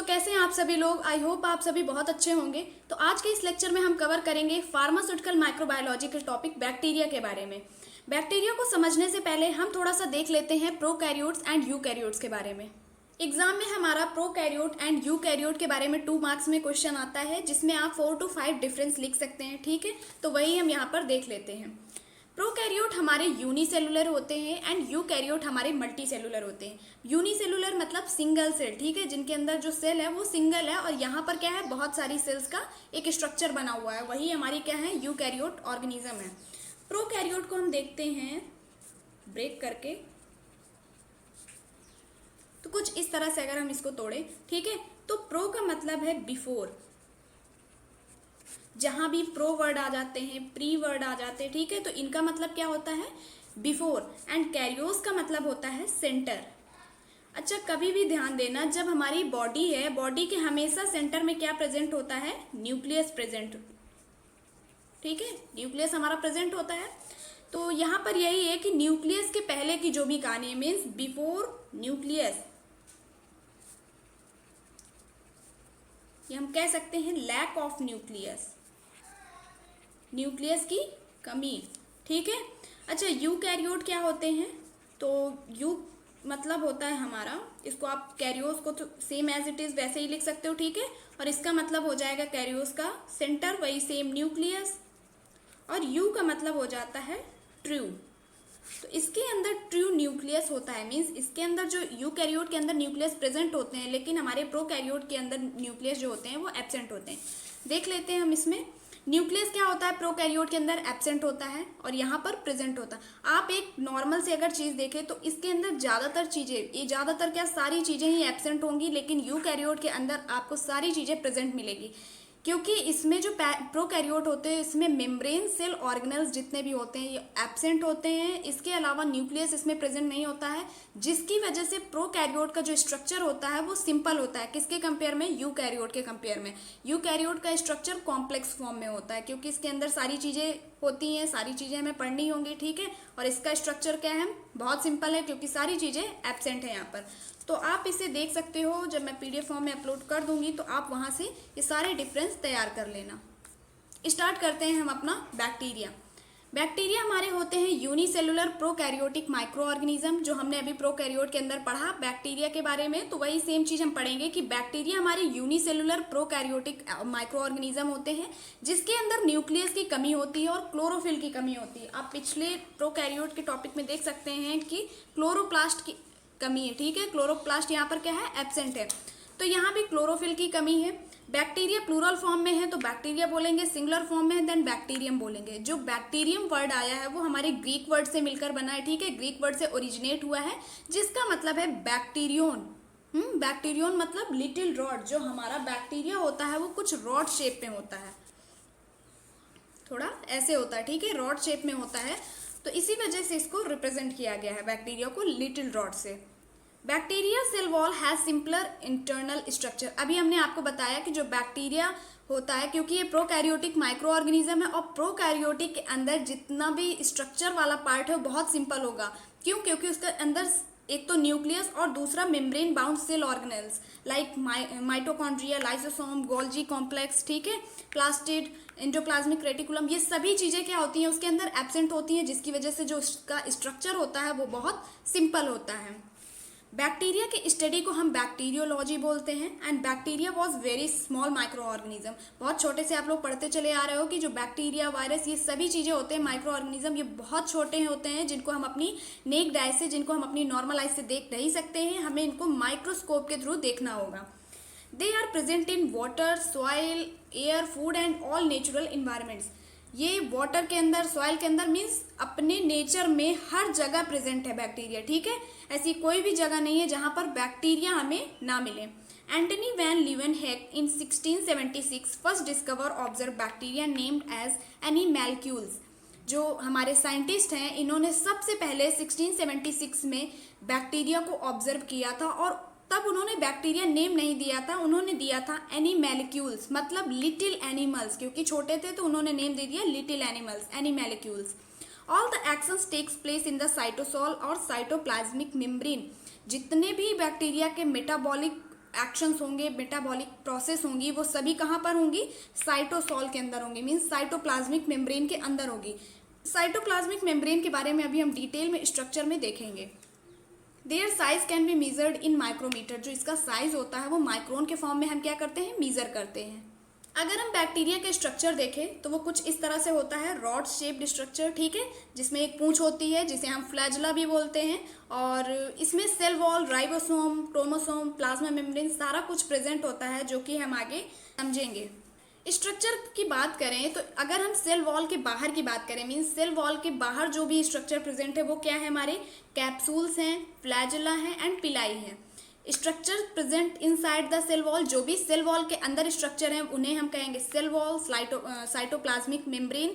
तो कैसे हैं आप सभी लोग। आई होप आप सभी बहुत अच्छे होंगे। तो आज के इस लेक्चर में हम कवर करेंगे फार्मास्यूटिकल माइक्रोबायोलॉजी के टॉपिक बैक्टीरिया के बारे में। बैक्टीरिया को समझने से पहले हम थोड़ा सा देख लेते हैं प्रोकैरियोट्स एंड यूकैरियोट्स के बारे में। एग्जाम में हमारा प्रोकैरियोट एंड यूकैरियोट के बारे में 2 मार्क्स में क्वेश्चन आता है, जिसमें आप 4 to 5 डिफरेंस लिख सकते हैं। ठीक है, तो वही हम यहाँ पर देख लेते हैं। प्रोकैरियोट हमारे यूनिसेलुलर होते हैं एंड यूकैरियोट हमारे मल्टीसेलुलर होते हैं। यूनिसेलुलर मतलब सिंगल सेल, ठीक है, जिनके अंदर जो सेल है वो सिंगल है और यहाँ पर क्या है, बहुत सारी सेल्स का एक स्ट्रक्चर बना हुआ है, वही हमारी क्या है, यूकैरियोट ऑर्गेनिज्म है। प्रोकैरियोट को हम देखते हैं ब्रेक करके, तो कुछ इस तरह से अगर हम इसको तोड़े, ठीक है, तो प्रो का मतलब है बिफोर, जहां भी प्रो वर्ड आ जाते हैं, प्री वर्ड आ जाते हैं, ठीक है, तो इनका मतलब क्या होता है, बिफोर। एंड कैरियोस का मतलब होता है सेंटर। अच्छा, कभी भी ध्यान देना, जब हमारी बॉडी है, बॉडी के हमेशा सेंटर में क्या प्रेजेंट होता है, न्यूक्लियस प्रेजेंट, ठीक है, न्यूक्लियस हमारा प्रेजेंट होता है। तो यहाँ पर यही है कि न्यूक्लियस के पहले की जो भी कहानी मीन्स बिफोर न्यूक्लियस, ये हम कह सकते हैं लैक ऑफ न्यूक्लियस, न्यूक्लियस की कमी, ठीक है। अच्छा, यूकैरियोट क्या होते हैं, तो यू मतलब होता है हमारा, इसको आप कैरियोस को तो सेम एज इट इज वैसे ही लिख सकते हो, ठीक है, और इसका मतलब हो जाएगा कैरियोस का सेंटर, वही सेम न्यूक्लियस, और यू का मतलब हो जाता है ट्रू। तो इसके अंदर ट्रू न्यूक्लियस होता है, मीन्स इसके अंदर जो यूकैरियोट के अंदर न्यूक्लियस प्रेजेंट होते हैं, लेकिन हमारे प्रोकैरियोट के अंदर न्यूक्लियस जो होते हैं वो एब्सेंट होते हैं। देख लेते हैं हम इसमें, न्यूक्लियस क्या होता है, प्रोकैरियोट के अंदर एब्सेंट होता है और यहाँ पर प्रेजेंट होता है। आप एक नॉर्मल से अगर चीज़ देखें तो इसके अंदर ज़्यादातर चीज़ें, ये ज़्यादातर क्या सारी चीज़ें ही एब्सेंट होंगी, लेकिन यूकैरियोट के अंदर आपको सारी चीज़ें प्रेजेंट मिलेगी, क्योंकि इसमें जो प्रोकैरियोट होते हैं इसमें मेम्ब्रेन सेल ऑर्गेनल्स जितने भी होते हैं ये एब्सेंट होते हैं। इसके अलावा न्यूक्लियस इसमें प्रेजेंट नहीं होता है, जिसकी वजह से प्रोकैरियोट का जो स्ट्रक्चर होता है वो सिंपल होता है, किसके कंपेयर में, यूकैरियोट के कंपेयर में। यूकैरियोट का स्ट्रक्चर कॉम्प्लेक्स फॉर्म में होता है, क्योंकि इसके अंदर सारी चीज़ें होती हैं, सारी चीज़ें हमें पढ़नी होंगी, ठीक है, और इसका स्ट्रक्चर क्या है, बहुत सिंपल है, क्योंकि सारी चीज़ें एब्सेंट है यहाँ पर। तो आप इसे देख सकते हो, जब मैं पीडीएफ फॉर्म में अपलोड कर दूंगी तो आप वहाँ से ये सारे डिफरेंस तैयार कर लेना। स्टार्ट करते हैं हम अपना बैक्टीरिया। बैक्टीरिया हमारे होते हैं यूनिसेलुलर प्रोकैरियोटिक माइक्रो ऑर्गेनिज्म, जो हमने अभी प्रोकैरियोट के अंदर पढ़ा बैक्टीरिया के बारे में, तो वही सेम चीज़ हम पढ़ेंगे कि बैक्टीरिया हमारे यूनिसेलुलर प्रोकैरियोटिक माइक्रो ऑर्गेनिज्म होते हैं, जिसके अंदर न्यूक्लियस की कमी होती है और क्लोरोफिल की कमी होती है। आप पिछले प्रोकैरियोट के टॉपिक में देख सकते हैं कि क्लोरोप्लास्ट की कमी है, ठीक है, क्लोरोप्लास्ट यहाँ पर क्या है, एब्सेंट है, तो यहाँ भी क्लोरोफिल की कमी है। बैक्टीरिया प्लूरल फॉर्म में है तो बैक्टीरिया बोलेंगे, सिंगुलर फॉर्म में है देन बैक्टीरियम बोलेंगे। जो बैक्टीरियम वर्ड आया है वो हमारे ग्रीक वर्ड से मिलकर बना है, ठीक है, ग्रीक वर्ड से ओरिजिनेट हुआ है, जिसका मतलब है बैक्टीरियोन। बैक्टीरियोन मतलब लिटिल रॉड। जो हमारा बैक्टीरिया होता है वो कुछ रॉड शेप में होता है, थोड़ा ऐसे होता है, ठीक है, रॉड शेप में होता है, तो इसी वजह से इसको रिप्रेजेंट किया गया है बैक्टीरिया को लिटिल रॉड से। Bacteria cell wall has simpler internal structure. अभी हमने आपको बताया कि जो बैक्टीरिया होता है, क्योंकि ये प्रोकैरियोटिक माइक्रो ऑर्गेनिज्म है और प्रोकैरियोटिक के अंदर जितना भी स्ट्रक्चर वाला पार्ट है वो बहुत सिंपल होगा। क्यों? क्योंकि उसके अंदर एक तो न्यूक्लियस और दूसरा membrane bound cell organelles like mitochondria, lysosome, Golgi complex, ठीक है, प्लास्टिड, एंडोप्लाज्मिक रेटिकुलम, ये सभी चीज़ें क्या होती हैं उसके अंदर एब्सेंट होती हैं, जिसकी वजह से जो उसका स्ट्रक्चर होता है वो बहुत सिंपल होता है। बैक्टीरिया के स्टडी को हम बैक्टीरियोलॉजी बोलते हैं and bacteria was very small micro organism. बहुत छोटे से आप लोग पढ़ते चले आ रहे हो कि जो बैक्टीरिया, वायरस, ये सभी चीज़ें होते हैं माइक्रो ऑर्गेनिज्म, ये बहुत छोटे होते हैं, जिनको हम अपनी नेक्ड आई से, जिनको हम अपनी नॉर्मल आई से देख नहीं सकते हैं, हमें इनको माइक्रोस्कोप के थ्रू देखना होगा। They are present in water, soil, air, food and all natural environments. ये वाटर के अंदर, सॉइल के अंदर, मीन्स अपने नेचर में हर जगह प्रेजेंट है बैक्टीरिया, ठीक है, ऐसी कोई भी जगह नहीं है जहाँ पर बैक्टीरिया हमें ना मिले। Antonie van Leeuwenhoek in 1676 first discover observe bacteria named as animalcules. जो हमारे साइंटिस्ट हैं इन्होंने सबसे पहले 1676 में बैक्टीरिया को ऑब्जर्व किया था, और तब उन्होंने बैक्टीरिया नेम नहीं दिया था, उन्होंने दिया था एनिमैलिक्यूल्स, मतलब लिटिल एनिमल्स, क्योंकि छोटे थे तो उन्होंने नेम दे दिया little animals, animalcules. All the actions takes place in the cytosol और साइटोप्लाज्मिक मेम्ब्रेन। जितने भी बैक्टीरिया के मेटाबॉलिक एक्शंस होंगे, मेटाबॉलिक प्रोसेस होंगी, वो सभी कहाँ पर होंगी? साइटोसॉल के अंदर होंगी, मीन्स साइटोप्लाज्मिक मेम्ब्रेन के अंदर होगी। साइटोप्लाज्मिक मेम्ब्रेन के बारे में अभी हम डिटेल में स्ट्रक्चर में देखेंगे। Their size can be measured in micrometer, जो इसका साइज होता है वो माइक्रोन के फॉर्म में हम क्या करते हैं? मेजर करते हैं। अगर हम बैक्टीरिया के स्ट्रक्चर देखें तो वो कुछ इस तरह से होता है, रॉड शेप्ड स्ट्रक्चर, ठीक है, जिसमें एक पूंछ होती है जिसे हम फ्लैजला भी बोलते हैं, और इसमें cell wall, ribosome, chromosome, plasma membrane सारा कुछ प्रेजेंट होता है, जो कि हम आगे समझेंगे। स्ट्रक्चर की बात करें तो अगर हम सेल वॉल के बाहर की बात करें, मीन्स सेल वॉल के बाहर जो भी स्ट्रक्चर प्रेजेंट है वो क्या है? हमारे कैप्सूल्स हैं, फ्लैजला हैं एंड पिलाई हैं। Structure present inside the cell wall, जो भी सेल वॉल के अंदर स्ट्रक्चर हैं उन्हें हम कहेंगे सेल वॉल, साइटोप्लाज्मिक मेम्ब्रेन,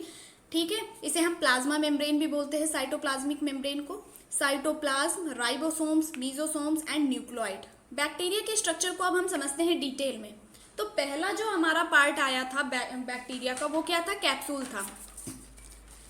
ठीक है। इसे हम प्लाज्मा मेम्ब्रेन भी बोलते हैं, साइटोप्लाज्मिक मेम्ब्रेन को। Cytoplasm, ribosomes, mesosomes and nucleoid. Bacteria के स्ट्रक्चर को अब हम समझते हैं डिटेल में। तो पहला जो हमारा पार्ट आया था बैक्टीरिया का, वो क्या था? कैप्सूल था।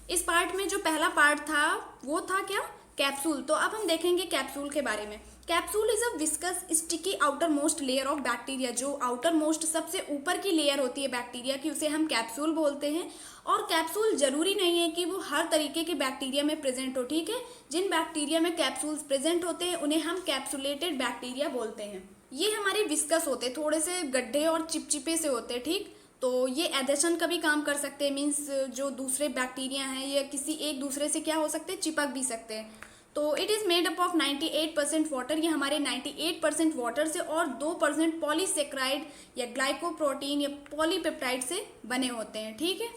इस पार्ट में जो पहला पार्ट था वो था क्या? कैप्सूल। तो अब हम देखेंगे कैप्सूल के बारे में। Capsule is a viscous sticky outer most layer of bacteria, जो आउटर मोस्ट सबसे ऊपर की लेयर होती है बैक्टीरिया की, उसे हम कैप्सूल बोलते हैं। और कैप्सूल जरूरी नहीं है कि वो हर तरीके के बैक्टीरिया में प्रेजेंट हो, ठीक है। जिन बैक्टीरिया में कैप्सूल्स प्रेजेंट होते हैं उन्हें हम कैप्सुलेटेड बैक्टीरिया बोलते हैं। ये हमारे विस्कस होते हैं, थोड़े से गड्ढे और चिपचिपे से होते हैं, ठीक। तो ये एडेशन का भी काम कर सकते हैं, मीन्स जो दूसरे बैक्टीरिया हैं ये किसी एक दूसरे से क्या हो सकते हैं? चिपक भी सकते हैं। तो it is made up of 98% water, ये हमारे 98% वाटर से और 2% पॉलीसेक्राइड या ग्लाइकोप्रोटीन या पॉलीपेप्टाइड से बने होते हैं, ठीक है।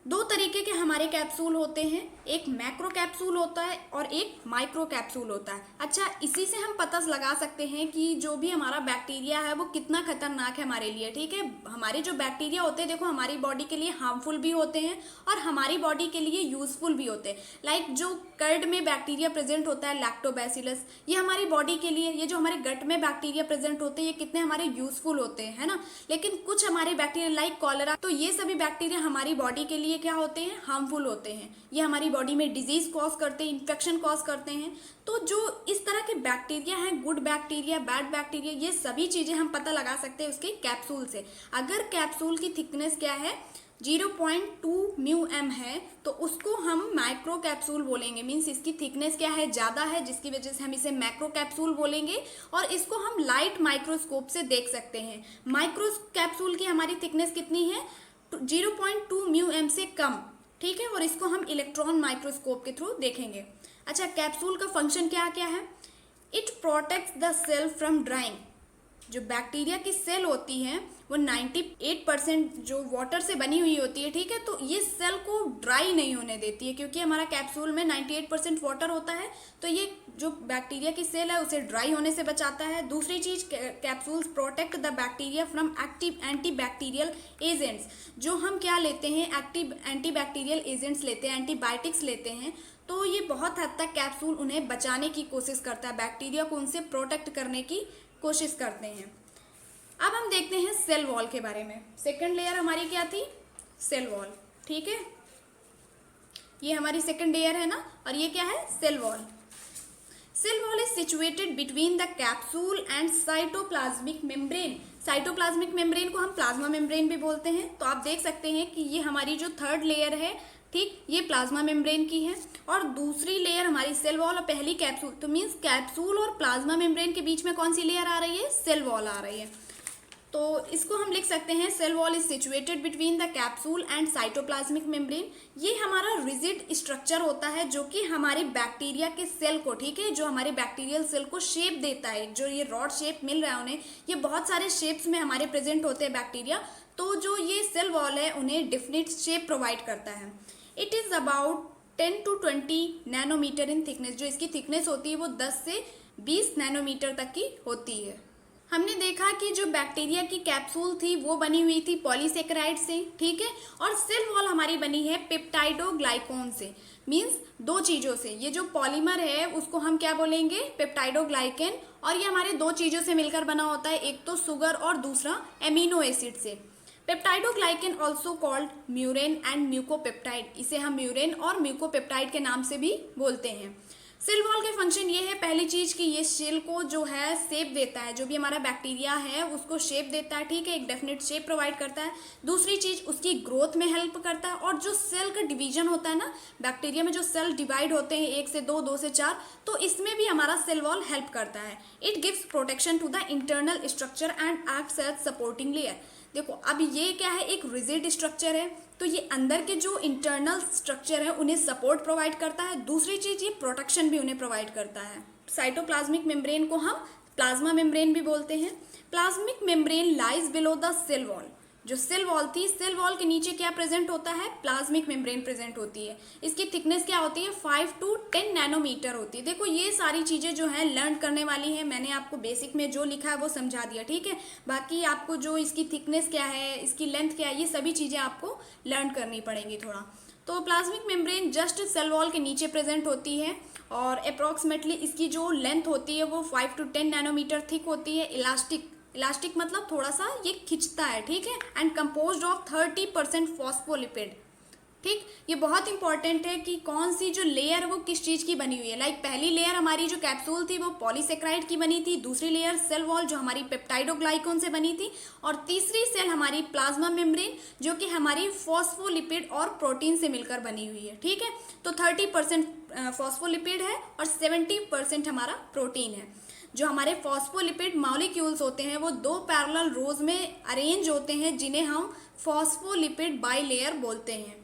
दो तरीके के हमारे कैप्सूल होते हैं, एक मैक्रो कैप्सूल होता है और एक माइक्रो कैप्सूल होता है। अच्छा, इसी से हम पता लगा सकते हैं कि जो भी हमारा बैक्टीरिया है वो कितना खतरनाक है हमारे लिए, ठीक है। हमारे जो बैक्टीरिया होते हैं देखो हमारी बॉडी के लिए हार्मफुल भी होते हैं और हमारी बॉडी के लिए यूजफुल भी होते हैं। लाइक जो कर्ड में बैक्टीरिया प्रेजेंट होता है लैक्टोबैसिलस, ये हमारी बॉडी के लिए, ये जो हमारे गट में बैक्टीरिया प्रेजेंट होते हैं ये कितने हमारे यूजफुल होते हैं, है ना। लेकिन कुछ हमारे बैक्टीरिया लाइक कॉलेरा, तो ये सभी बैक्टीरिया हमारी बॉडी के लिए क्या होते हैं? हार्मफुल होते हैं। ये हमारी बॉडी में डिजीज कॉज करते हैं, इन्फेक्शन कॉज करते हैं। तो जो इस तरह के बैक्टीरिया हैं, गुड बैक्टीरिया, बैड बैक्टीरिया, ये सभी चीजें हम पता लगा सकते हैं उसके कैप्सूल से। अगर कैप्सूल की थिकनेस क्या है? 0.2 μm है तो उसको हम माइक्रो कैप्सूल बोलेंगे, मीन्स इसकी थिकनेस क्या है? ज़्यादा है, जिसकी वजह से हम इसे मैक्रो कैप्सूल बोलेंगे। और इसको हम लाइट माइक्रोस्कोप से देख सकते हैं। माइक्रो कैप्सूल की हमारी थिकनेस कितनी है? 0.2 μm से कम, ठीक है। और इसको हम इलेक्ट्रॉन माइक्रोस्कोप के थ्रू देखेंगे। अच्छा, कैप्सूल का फंक्शन क्या क्या है? It protects the cell from drying. जो बैक्टीरिया की सेल होती है वो 98% जो वाटर से बनी हुई होती है, ठीक है। तो ये सेल को ड्राई नहीं होने देती है, क्योंकि हमारा कैप्सूल में 98% वाटर होता है, तो ये जो बैक्टीरिया की सेल है उसे ड्राई होने से बचाता है। दूसरी चीज, capsules protect the bacteria from active antibacterial agents. जो हम क्या लेते हैं? एक्टिव एंटीबैक्टीरियल एजेंट्स लेते हैं, एंटीबायोटिक्स लेते हैं। तो ये बहुत हद तक कैप्सूल उन्हें बचाने की कोशिश करता है, बैक्टीरिया को उनसे प्रोटेक्ट करने की कोशिश करते हैं। अब हम देखते हैं सेल वॉल के बारे में। सेकंड लेयर हमारी क्या थी? सेल वॉल, ठीक है। ये हमारी सेकंड लेयर है ना, और ये क्या है? Cell wall. Cell wall is situated between the capsule and cytoplasmic membrane. Cytoplasmic membrane को हम प्लाज्मा मेम्ब्रेन भी बोलते हैं। तो आप देख सकते हैं कि ये हमारी जो थर्ड लेयर है, ठीक, ये प्लाज्मा मेम्ब्रेन की है, और दूसरी लेयर हमारी सेल वॉल और पहली कैप्सूल। तो मीन्स कैप्सूल और प्लाज्मा मेम्ब्रेन के बीच में कौन सी लेयर आ रही है? सेल वॉल आ रही है। तो इसको हम लिख सकते हैं cell wall is situated between the capsule and cytoplasmic membrane. ये हमारा रिजिड स्ट्रक्चर होता है जो कि हमारे बैक्टीरिया के सेल को, ठीक है, जो हमारे बैक्टीरियल सेल को शेप देता है। जो ये रॉड शेप मिल रहा है उन्हें, ये बहुत सारे शेप्स में हमारे प्रेजेंट होते हैं बैक्टीरिया। तो जो ये सेल वॉल है उन्हें डिफिनिट शेप प्रोवाइड करता है। It is about 10 to 20 nanometre in thickness. जो इसकी थिकनेस होती है वो 10 से 20 नैनोमीटर तक की होती है। हमने देखा कि जो बैक्टीरिया की कैप्सूल थी वो बनी हुई थी पॉलीसेकेराइड से, ठीक है, और सेल वॉल हमारी बनी है पेप्टाइडोग्लाइकोन से, मींस दो चीज़ों से। ये जो पॉलीमर है उसको हम क्या बोलेंगे? पेप्टाइडोग्लाइकेन। और ये हमारे दो चीज़ों से मिलकर बना होता है, एक तो शुगर और दूसरा एमिनो एसिड से। Peptidoglycan also called murein and mucopeptide. इसे हम म्यूरेन और म्यूकोपेप्टाइड के नाम से भी बोलते हैं। सेल वॉल के फंक्शन ये है, पहली चीज कि ये सेल को जो है शेप देता है, जो भी हमारा बैक्टीरिया है उसको शेप देता है, ठीक है, एक डेफिनेट शेप प्रोवाइड करता है। दूसरी चीज उसकी ग्रोथ में हेल्प करता है, और जो सेल का डिवीजन होता है ना, बैक्टीरिया में जो सेल डिवाइड होते हैं 1 से 2, 2 से 4, तो इसमें भी हमारा सेल वॉल हेल्प करता है। It gives protection to the internal structure and acts as supporting layer. देखो अब ये क्या है, एक रिजिड स्ट्रक्चर है, तो ये अंदर के जो इंटरनल स्ट्रक्चर है उन्हें सपोर्ट प्रोवाइड करता है। दूसरी चीज ये प्रोटेक्शन भी उन्हें प्रोवाइड करता है। साइटोप्लाज्मिक मेम्ब्रेन को हम प्लाज्मा मेम्ब्रेन भी बोलते हैं। Plasmic membrane lies below the cell wall. जो सेल वॉल थी, सेल वॉल के नीचे क्या प्रेजेंट होता है, प्लाज्मिक मेम्ब्रेन प्रेजेंट होती है। इसकी थिकनेस क्या होती है, 5 to 10 नैनोमीटर होती है। देखो ये सारी चीज़ें जो है लर्न करने वाली है, मैंने आपको बेसिक में जो लिखा है वो समझा दिया, ठीक है। बाकी आपको जो इसकी थिकनेस क्या है, इसकी लेंथ क्या है, ये सभी चीज़ें आपको लर्न करनी पड़ेंगी थोड़ा। तो plasmic membrane just sell wall के नीचे प्रेजेंट होती है, और अप्रॉक्सीमेटली इसकी जो लेंथ होती है वो 5 to 10 नैनोमीटर थिक होती है। इलास्टिक मतलब थोड़ा सा ये खिंचता है, ठीक है। एंड कंपोज्ड ऑफ 30% फॉस्फोलिपिड, ठीक। ये बहुत इंपॉर्टेंट है कि कौन सी जो लेयर वो किस चीज़ की बनी हुई है। लाइक पहली लेयर हमारी जो कैप्सूल थी वो पॉलीसेक्राइड की बनी थी, दूसरी लेयर सेल वॉल जो हमारी पेप्टाइडोग्लाइकॉन से बनी थी, और तीसरी सेल हमारी प्लाज्मा मेम्ब्रेन जो कि हमारी फॉस्फोलिपिड और प्रोटीन से मिलकर बनी हुई है, ठीक है। तो 30% फॉस्फोलिपिड है और 70% हमारा प्रोटीन है। जो हमारे फॉस्फोलिपिड मॉलिक्यूल्स होते हैं वो 2 पैरेलल रोज में अरेंज होते हैं, जिन्हें हम फॉस्फोलिपिड बाइलेयर बोलते हैं।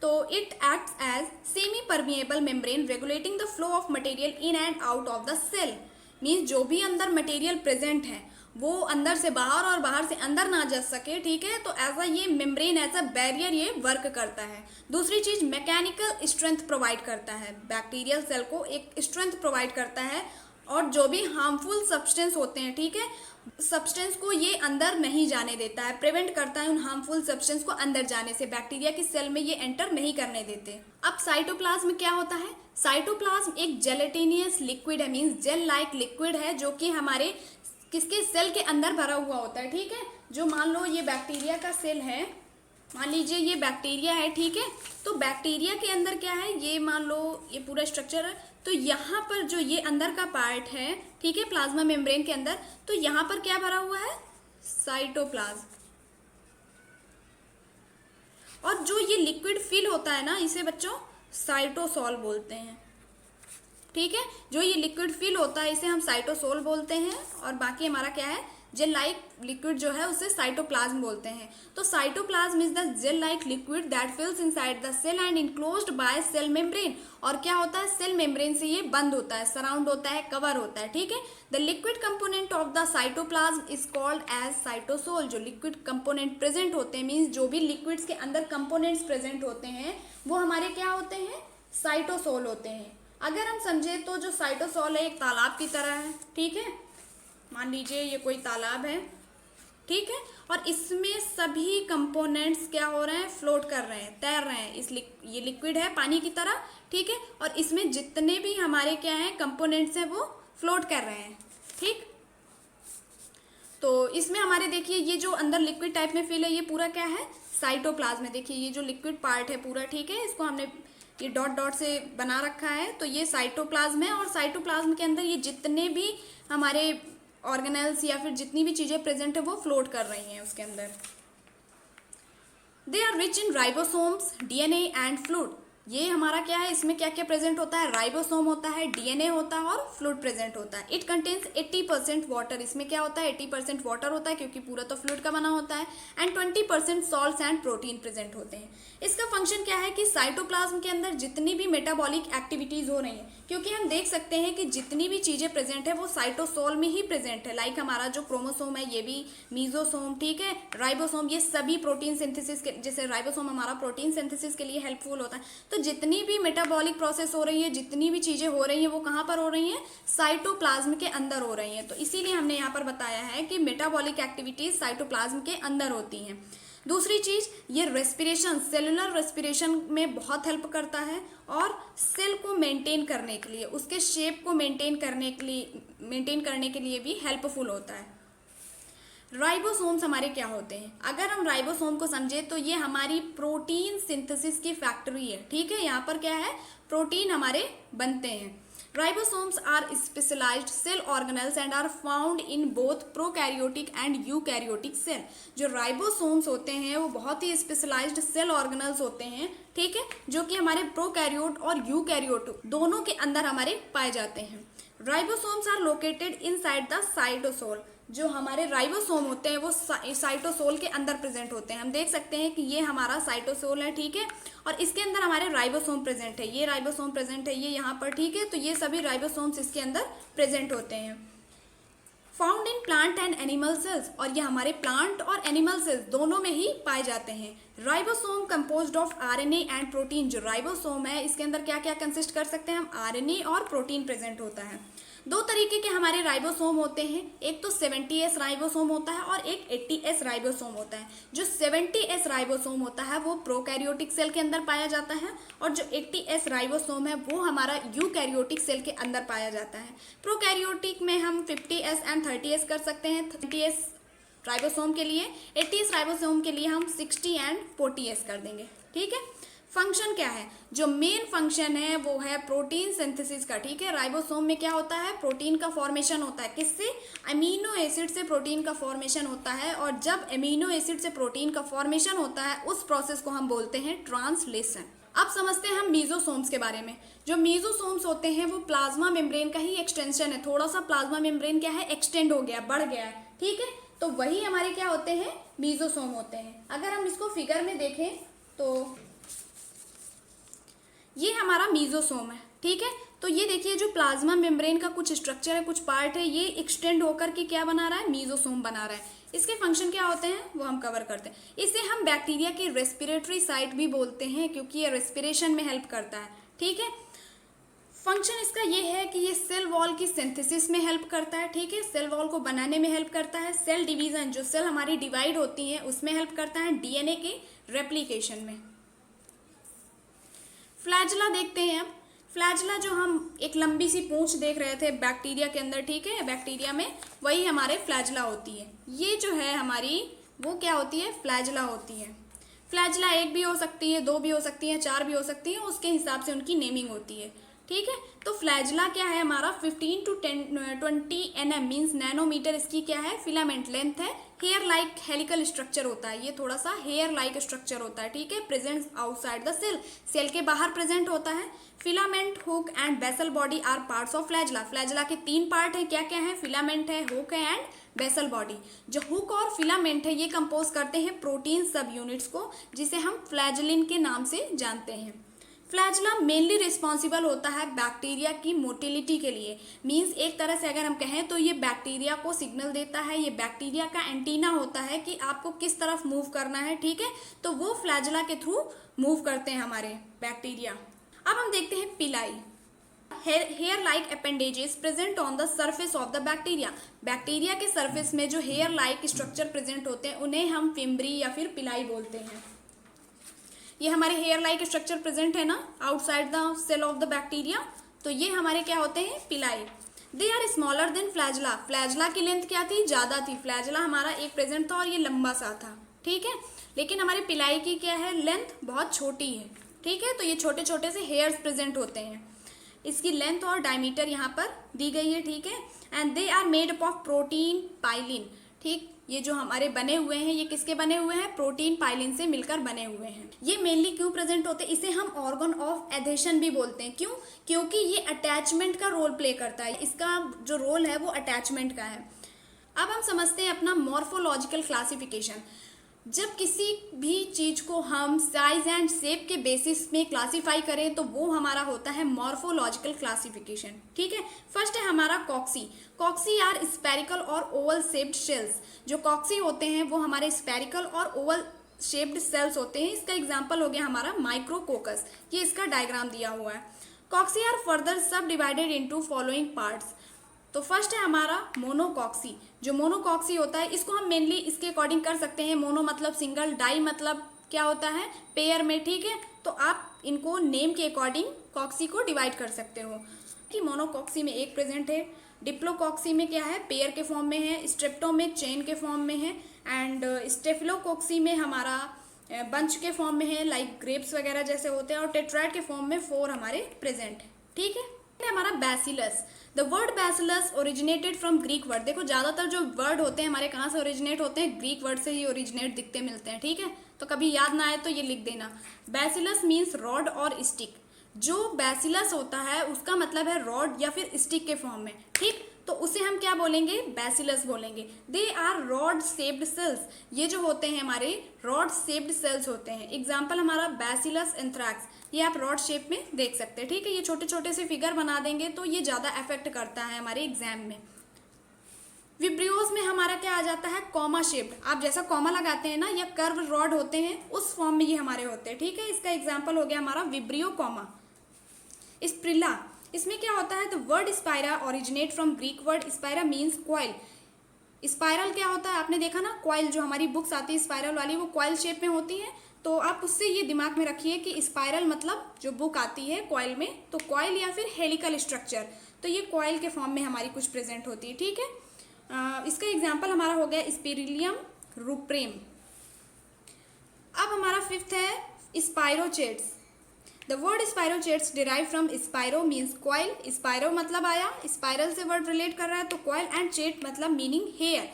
तो it acts as semi permeable membrane regulating the flow of material in and out of the cell. Means जो भी अंदर मटेरियल प्रेजेंट है वो अंदर से बाहर और बाहर से अंदर ना जा सके, ठीक है। तो ऐसा ये मेम्ब्रेन एज अ बैरियर ये वर्क करता है। दूसरी चीज मैकेनिकल स्ट्रेंथ प्रोवाइड करता है, बैक्टीरियल सेल को एक स्ट्रेंथ प्रोवाइड करता है, और जो भी हार्मफुल सब्सटेंस होते हैं, ठीक है, सब्सटेंस को ये अंदर नहीं जाने देता है, प्रिवेंट करता है उन हार्मफुल सब्सटेंस को अंदर जाने से, बैक्टीरिया की सेल में ये एंटर नहीं करने देते। अब साइटोप्लाज्म क्या होता है, साइटोप्लाज्म एक जेलेटिनियस लिक्विड है, मीन्स जेल लाइक लिक्विड है, जो कि हमारे किसके सेल के अंदर भरा हुआ होता है, ठीक है। जो मान लो ये बैक्टीरिया का सेल है, मान लीजिए ये बैक्टीरिया है, ठीक है। तो बैक्टीरिया के अंदर क्या है, ये मान लो ये पूरा स्ट्रक्चर है, तो यहाँ पर जो ये अंदर का पार्ट है, ठीक है, प्लाज्मा मेम्ब्रेन के अंदर, तो यहाँ पर क्या भरा हुआ है, साइटोप्लाज्म। और जो ये लिक्विड फिल होता है ना, इसे बच्चों साइटोसोल बोलते हैं, ठीक है। जो ये लिक्विड फिल होता है इसे हम साइटोसोल बोलते हैं, और बाकी हमारा क्या है, जेल लाइक लिक्विड जो है उसे साइटोप्लाज्म बोलते हैं। तो cytoplasm is the gel like liquid that fills inside the cell and enclosed by cell membrane. और क्या होता है, सेल मेम्ब्रेन से ये बंद होता है, सराउंड होता है, कवर होता है, ठीक है। The liquid component of the cytoplasm is called as cytosol. जो लिक्विड कंपोनेंट प्रेजेंट होते हैं, मीन्स जो भी लिक्विड्स के अंदर कंपोनेंट्स प्रेजेंट होते हैं वो हमारे क्या होते हैं, साइटोसोल होते हैं। अगर हम समझे तो जो साइटोसोल है एक तालाब की तरह है, ठीक है। मान लीजिए ये कोई तालाब है, ठीक है, और इसमें सभी कंपोनेंट्स क्या हो रहे हैं, फ्लोट कर रहे हैं, तैर रहे हैं। ये लिक्विड है पानी की तरह, ठीक है, और इसमें जितने भी हमारे क्या हैं कंपोनेंट्स हैं वो फ्लोट कर रहे हैं, ठीक। तो इसमें हमारे देखिए ये जो अंदर लिक्विड टाइप में फिल है ये पूरा क्या है, साइटोप्लाज्म है। देखिए ये जो लिक्विड पार्ट है पूरा, ठीक है, इसको हमने ये डॉट डॉट से बना रखा है, तो ये साइटोप्लाज्म है। और साइटोप्लाज्म के अंदर ये जितने भी हमारे ऑर्गेनेल्स या फिर जितनी भी चीज़ें प्रेजेंट है वो फ्लोट कर रही हैं उसके अंदर। They are rich in ribosomes, DNA and fluid. ये हमारा क्या है, इसमें क्या क्या प्रेजेंट होता है, राइबोसोम होता है, डीएनए होता है और फ्लूइड प्रेजेंट होता है। It contains 80% water. इसमें क्या होता है, 80% वाटर होता है क्योंकि पूरा तो फ्लूइड का बना होता है। And 20% salts and protein present होते हैं। इसका फंक्शन क्या है कि साइटोप्लाज्म के अंदर जितनी भी मेटाबॉलिक एक्टिविटीज हो रही हैं, क्योंकि हम देख सकते हैं कि जितनी भी चीज़ें प्रेजेंट है वो साइटोसोल में ही प्रेजेंट है। लाइक हमारा जो क्रोमोसोम है ये भी मीजोसोम, ठीक है, राइबोसोम, ये सभी प्रोटीन सिंथेसिस के, जैसे राइबोसोम हमारा प्रोटीन सिंथेसिस के लिए हेल्पफुल होता है। तो जितनी भी मेटाबॉलिक प्रोसेस हो रही है, जितनी भी चीज़ें हो रही हैं वो कहाँ पर हो रही हैं, साइटोप्लाज्म के अंदर हो रही हैं। तो इसीलिए हमने यहाँ पर बताया है कि मेटाबॉलिक एक्टिविटीज साइटोप्लाज्म के अंदर होती हैं। दूसरी चीज़, ये रेस्पिरेशन, सेलुलर रेस्पिरेशन में बहुत हेल्प करता है और सेल को मेंटेन करने के लिए, उसके शेप को मेंटेन करने के लिए भी हेल्पफुल होता है। राइबोसोम्स हमारे क्या होते हैं? अगर हम राइबोसोम को समझे तो ये हमारी प्रोटीन सिंथेसिस की फैक्ट्री है, ठीक है। यहाँ पर क्या है, प्रोटीन हमारे बनते हैं। Ribosomes are specialised cell organelles and are found in both prokaryotic and eukaryotic cell. जो राइबोसोम्स होते हैं वो बहुत ही स्पेशलाइज्ड सेल ऑर्गेनेल्स होते हैं, ठीक है, जो कि हमारे प्रोकैरियोट और यूकैरियोट दोनों के अंदर हमारे पाए जाते हैं। Ribosomes are located inside the cytosol. जो हमारे राइबोसोम होते हैं वो साइटोसोल के अंदर प्रेजेंट होते हैं। हम देख सकते हैं कि ये हमारा साइटोसोल है, ठीक है, और इसके अंदर हमारे राइबोसोम प्रेजेंट है। ये राइबोसोम प्रेजेंट है, ये यहाँ पर, ठीक है। तो ये सभी राइबोसोम्स इसके अंदर प्रेजेंट होते हैं। Found in plant and animal cells, और ये हमारे प्लांट और एनिमल सेल्स दोनों में ही पाए जाते हैं। Ribosome composed of RNA and protein. जो राइबोसोम है इसके अंदर क्या क्या कंसिस्ट कर सकते हैं हम, आरएनए और प्रोटीन प्रेजेंट होता है। दो तरीके के हमारे राइबोसोम होते हैं, एक तो 70S राइबोसोम होता है और एक 80S राइबोसोम होता है। जो 70S राइबोसोम होता है वो प्रोकैरियोटिक सेल के अंदर पाया जाता है, और जो 80S राइबोसोम है वो हमारा यूकैरियोटिक सेल के अंदर पाया जाता है। प्रोकैरियोटिक में हम 50S एंड 30S कर सकते हैं 30S राइबोसोम के लिए, 80S राइबोसोम के लिए हम 60 एंड 40S कर देंगे, ठीक है। फंक्शन क्या है? जो मेन फंक्शन है वो है प्रोटीन सिंथेसिस का, ठीक है। राइबोसोम में क्या होता है, प्रोटीन का फॉर्मेशन होता है। किससे? अमीनो एसिड से प्रोटीन का फॉर्मेशन होता है, और जब अमीनो एसिड से प्रोटीन का फॉर्मेशन होता है उस प्रोसेस को हम बोलते हैं ट्रांसलेशन। अब समझते हैं हम मीजोसोम्स के बारे में। जो मीजोसोम्स होते हैं वो प्लाज्मा मेम्ब्रेन का ही एक्सटेंशन है। थोड़ा सा प्लाज्मा मेम्ब्रेन क्या है, एक्सटेंड हो गया, बढ़ गया है, ठीक है। तो वही हमारे क्या होते हैं, मीजोसोम होते हैं। अगर हम इसको फिगर में देखें तो ये हमारा मीजोसोम है, ठीक है। तो ये देखिए जो प्लाज्मा मेम्ब्रेन का कुछ स्ट्रक्चर है, कुछ पार्ट है, ये एक्सटेंड होकर के क्या बना रहा है, मीजोसोम बना रहा है। इसके फंक्शन क्या होते हैं वो हम कवर करते हैं। इसे हम बैक्टीरिया की रेस्पिरेटरी साइट भी बोलते हैं क्योंकि ये रेस्पिरेशन में हेल्प करता है, ठीक है। फंक्शन इसका ये है कि ये सेल वॉल की सिंथेसिस में हेल्प करता है, ठीक है, सेल वॉल को बनाने में हेल्प करता है। सेल डिवीजन, जो सेल हमारी डिवाइड होती है उसमें हेल्प करता है। डीएनए के रेप्लिकेशन में। फ्लैजला देखते हैं अब। फ्लैजला जो हम एक लंबी सी पूंछ देख रहे थे बैक्टीरिया के अंदर, ठीक है, बैक्टीरिया में वही हमारे फ्लैजला होती है। ये जो है हमारी वो क्या होती है, फ्लैजला होती है। फ्लैजला एक भी हो सकती है, दो भी हो सकती है, चार भी हो सकती है, उसके हिसाब से उनकी नेमिंग होती है, ठीक है। तो फ्लैजला क्या है हमारा 15 to 20 nm मीन्स नैनोमीटर इसकी क्या है, फिलामेंट लेंथ है। हेयर लाइक हेलिकल स्ट्रक्चर होता है, ये थोड़ा सा हेयर लाइक स्ट्रक्चर होता है, ठीक है। Present outside the cell, cell के बाहर प्रेजेंट होता है। Filament, hook and basal body are parts of flagella. Flagella के तीन पार्ट है, क्या क्या है, फिलामेंट है, हुक है एंड बेसल बॉडी। जो हुक और फिलामेंट है ये कंपोज करते हैं प्रोटीन सब यूनिट्स को, जिसे हम फ्लैजलिन के नाम से जानते हैं। फ्लैजला मेनली रिस्पॉन्सिबल होता है बैक्टीरिया की मोटिलिटी के लिए। मीन्स एक तरह से अगर हम कहें तो ये बैक्टीरिया को सिग्नल देता है, ये बैक्टीरिया का एंटीना होता है कि आपको किस तरफ मूव करना है, ठीक है। तो वो फ्लैजला के थ्रू मूव करते हैं हमारे बैक्टीरिया। अब हम देखते हैं pili. Hair like appendages present on the surface of the bacteria. Bacteria के सर्फेस में जो हेयर लाइक स्ट्रक्चर प्रेजेंट होते हैं उन्हें हम फिम्ब्री या फिर पिलाई बोलते हैं। ये हमारे हेयर लाइक स्ट्रक्चर प्रेजेंट है ना outside the cell of the bacteria, तो ये हमारे क्या होते हैं, pili. They are smaller than flagella. Flagella की लेंथ क्या थी, ज़्यादा थी। फ्लैजला हमारा एक प्रेजेंट था और ये लंबा सा था, ठीक है। लेकिन हमारे पिलाई की क्या है, लेंथ बहुत छोटी है, ठीक है। तो ये छोटे छोटे से हेयर्स प्रेजेंट होते हैं। इसकी लेंथ और डायमीटर यहाँ पर दी गई है, ठीक है। And they are made up of protein pilin, ठीक। ये जो हमारे बने हुए हैं ये किसके बने हुए हैं, प्रोटीन पाइलिन से मिलकर बने हुए हैं। ये मेनली क्यों प्रेजेंट होते हैं, इसे हम ऑर्गन ऑफ एडेशन भी बोलते हैं। क्यों? क्योंकि ये अटैचमेंट का रोल प्ले करता है। इसका जो रोल है वो अटैचमेंट का है। अब हम समझते हैं अपना मॉर्फोलॉजिकल क्लासिफिकेशन। जब किसी भी चीज़ को हम साइज एंड शेप के बेसिस में क्लासीफाई करें तो वो हमारा होता है मॉर्फोलॉजिकल क्लासिफिकेशन, ठीक है। फर्स्ट है हमारा कॉक्सी। कॉक्सी आर स्पेरिकल और ओवल शेप्ड सेल्स। जो कॉक्सी होते हैं वो हमारे स्पेरिकल और ओवल शेप्ड सेल्स होते हैं। इसका एग्जाम्पल हो गया हमारा माइक्रोकोकस। ये इसका डायग्राम दिया हुआ है। कॉक्सी आर फर्दर सब डिवाइडेड इंटू फॉलोइंग पार्ट्स। तो फर्स्ट है हमारा मोनोकॉक्सी। जो मोनोकॉक्सी होता है इसको हम मेनली इसके अकॉर्डिंग कर सकते हैं। मोनो मतलब सिंगल, डाई मतलब क्या होता है, पेयर में, ठीक है। तो आप इनको नेम के अकॉर्डिंग कॉक्सी को डिवाइड कर सकते हो। कि मोनोकॉक्सी में एक प्रेजेंट है, डिप्लोकॉक्सी में क्या है, पेयर के फॉर्म में है, स्ट्रेप्टो में चेन के फॉर्म में है, एंड स्टेफिलोकॉक्सी में हमारा बंच के फॉर्म में है, लाइक ग्रेप्स वगैरह जैसे होते हैं, और टेट्राइड के फॉर्म में 4 हमारे प्रेजेंट है। ठीक है, हमारा bacillus. The word bacillus originated from Greek word. देखो ज़्यादातर जो वर्ड होते हैं हमारे कहाँ से ओरिजिनेट होते हैं, ग्रीक वर्ड से ही ओरिजिनेट दिखते मिलते हैं। ठीक है, तो कभी याद ना आए तो ये लिख देना। बैसिलस मीन्स रॉड और स्टिक। जो बैसिलस होता है उसका मतलब है रॉड या फिर स्टिक के फॉर्म में। ठीक, तो उसे हम क्या बोलेंगे, बैसिलस बोलेंगे। They are rod shaped cells. ये जो होते हैं हमारे रॉड शेप्ड सेल्स होते हैं। एग्जाम्पल हमारा बैसिलस एंथ्रैक्स, ये आप रॉड शेप में देख सकते हैं। ठीक है, ये छोटे छोटे से फिगर बना देंगे तो ये ज़्यादा अफेक्ट करता है हमारे एग्जाम में। विब्रियोज में हमारा क्या आ जाता है, कॉमा शेप्ड। आप जैसा कॉमा लगाते हैं ना, या कर्व रॉड होते हैं उस फॉर्म में ये हमारे होते हैं। ठीक है, इसका एग्जाम्पल हो गया हमारा विब्रियो कॉमा। स्प्रिला, इसमें क्या होता है, the word Spyra originate from Greek word Spyra means coil. Spiral क्या होता है, आपने देखा ना, कॉइल जो हमारी बुक्स आती है स्पाइरल वाली, वो कॉइल शेप में होती है। तो आप उससे ये दिमाग में रखिए कि स्पाइरल मतलब जो बुक आती है कॉइल में, तो कॉइल या फिर हेलिकल स्ट्रक्चर, तो ये कॉइल के फॉर्म में हमारी कुछ प्रेजेंट होती है। ठीक है, इसका एग्जाम्पल हमारा हो गया स्पिरिलियम रूप्रेम। अब हमारा 5th है spirochetes. The word spirochetes derive from spiro means coil. Spiro मतलब आया, स्पाइरल से वर्ड रिलेट कर रहा है, तो कॉइल, एंड चेट मतलब मीनिंग हेयर।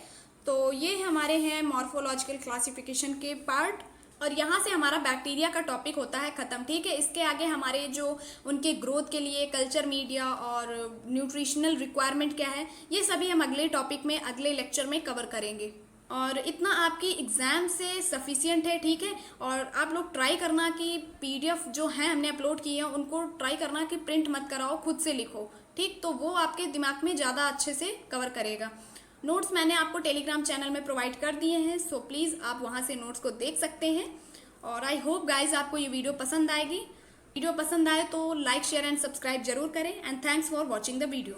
तो ये हमारे हैं मॉर्फोलॉजिकल क्लासिफिकेशन के पार्ट, और यहाँ से हमारा बैक्टीरिया का टॉपिक होता है ख़त्म। ठीक है, इसके आगे हमारे जो उनके ग्रोथ के लिए कल्चर मीडिया और न्यूट्रिशनल रिक्वायरमेंट क्या है, ये सभी हम अगले टॉपिक में अगले लेक्चर में कवर करेंगे। और इतना आपकी एग्ज़ाम से सफिशिएंट है। ठीक है, और आप लोग ट्राई करना कि PDF जो हैं हमने अपलोड किए हैं उनको ट्राई करना कि प्रिंट मत कराओ, खुद से लिखो। ठीक, तो वो आपके दिमाग में ज़्यादा अच्छे से कवर करेगा। नोट्स मैंने आपको टेलीग्राम चैनल में प्रोवाइड कर दिए हैं, सो प्लीज़ आप वहाँ से नोट्स को देख सकते हैं। और आई होप गाइज आपको ये वीडियो पसंद आएगी। वीडियो पसंद आए तो लाइक, शेयर एंड सब्सक्राइब जरूर करें, and thanks for watching the video.